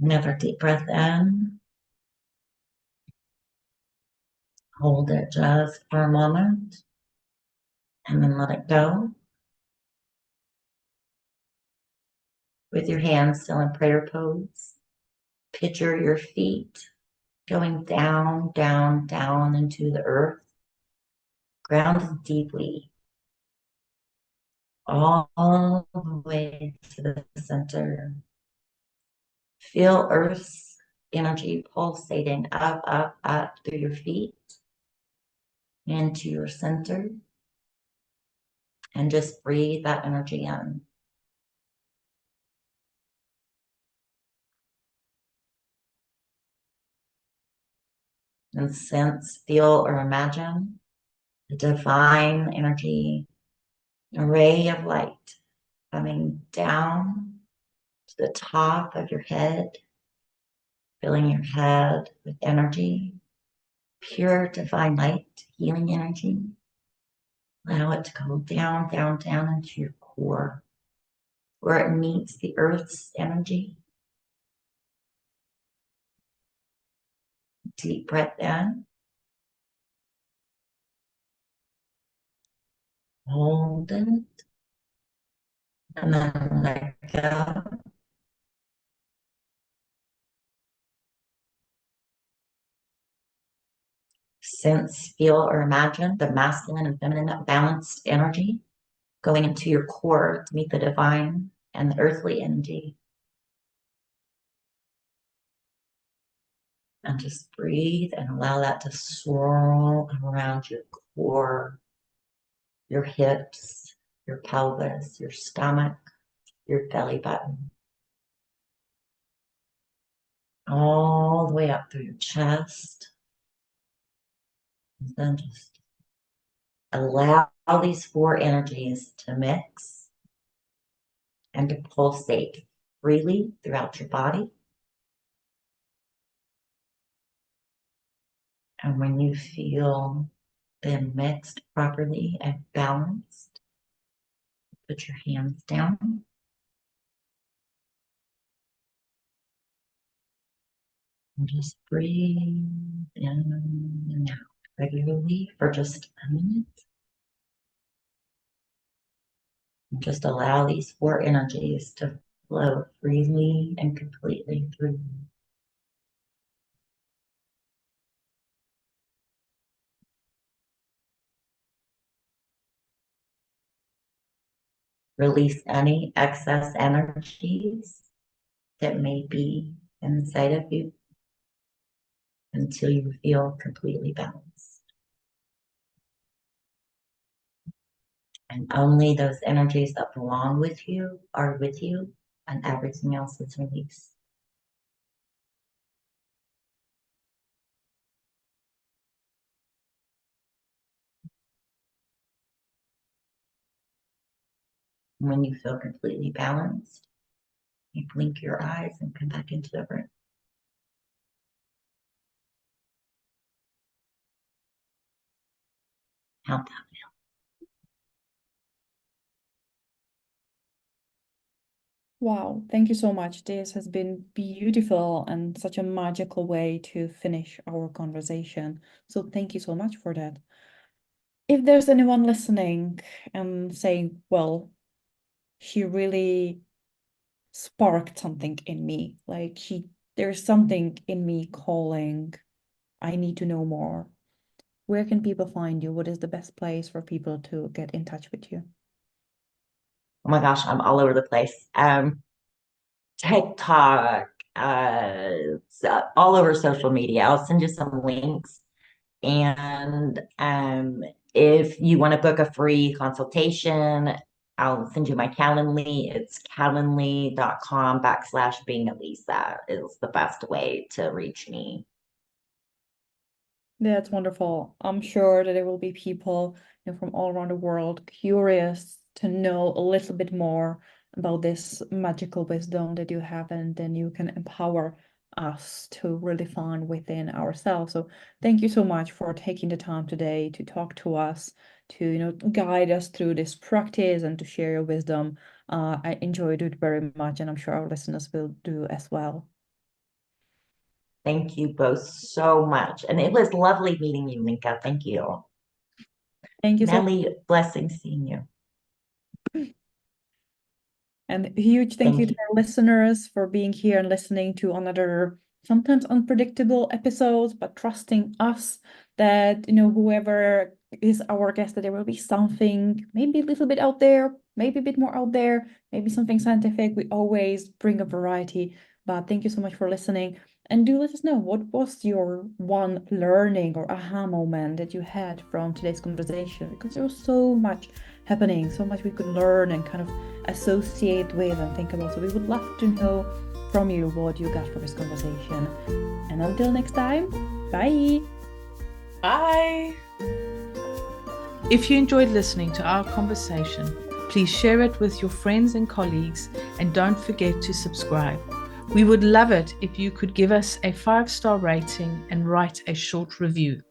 S4: Another deep breath in. Hold it just for a moment and then let it go. With your hands still in prayer pose, picture your feet going down, down, down into the earth, grounded deeply, all the way to the center. Feel Earth's energy pulsating up, up, up through your feet into your center. And just breathe that energy in. And sense, feel, or imagine the divine energy, a ray of light coming down to the top of your head, filling your head with energy, pure divine light, healing energy. Allow it to go down, down, down into your core, where it meets the earth's energy. Deep breath in. Hold it. And then let go. Sense, feel, or imagine the masculine and feminine balanced energy going into your core to meet the divine and the earthly energy. And just breathe and allow that to swirl around your core, your hips, your pelvis, your stomach, your belly button. All the way up through your chest. And then just allow these four energies to mix and to pulsate freely throughout your body. And when you feel them mixed properly and balanced, put your hands down. And just breathe in and out regularly for just a minute. And just allow these four energies to flow freely and completely through you. Release any excess energies that may be inside of you until you feel completely balanced. And only those energies that belong with you are with you, and everything else is released. When you feel completely balanced, you blink your eyes and come back into the room. How'd that feel?
S1: Wow, thank you so much. This has been beautiful and such a magical way to finish our conversation. So thank you so much for that. If there's anyone listening and saying, well, she really sparked something in me, like there's something in me calling, I need to know more. Where can people find you? What is the best place for people to get in touch with you?
S4: Oh my gosh, I'm all over the place. TikTok, all over social media. I'll send you some links. And if you want to book a free consultation, I'll send you my Calendly. It's calendly.com/being Elisa is the best way to reach me.
S1: That's wonderful. I'm sure that there will be people, from all around the world curious to know a little bit more about this magical wisdom that you have, and then you can empower us to really find within ourselves. So thank you so much for taking the time today to talk to us, to guide us through this practice and to share your wisdom. I enjoyed it very much, and I'm sure our listeners will do as well.
S4: Thank you both so much. And it was lovely meeting you, Linka. Thank you.
S1: Thank you so much.
S4: Nelly, blessings seeing you.
S1: And a huge thank you to our listeners for being here and listening to another sometimes unpredictable episodes, but trusting us that, whoever is our guest, that there will be something maybe a little bit out there, maybe a bit more out there, maybe something scientific. We always bring a variety, but thank you so much for listening. And do let us know, what was your one learning or aha moment that you had from today's conversation? Because there was so much happening, so much we could learn and kind of associate with and think about. So we would love to know from you what you got from this conversation. And until next time, bye.
S3: Bye.
S5: If you enjoyed listening to our conversation, please share it with your friends and colleagues, and don't forget to subscribe. We would love it if you could give us a 5-star rating and write a short review.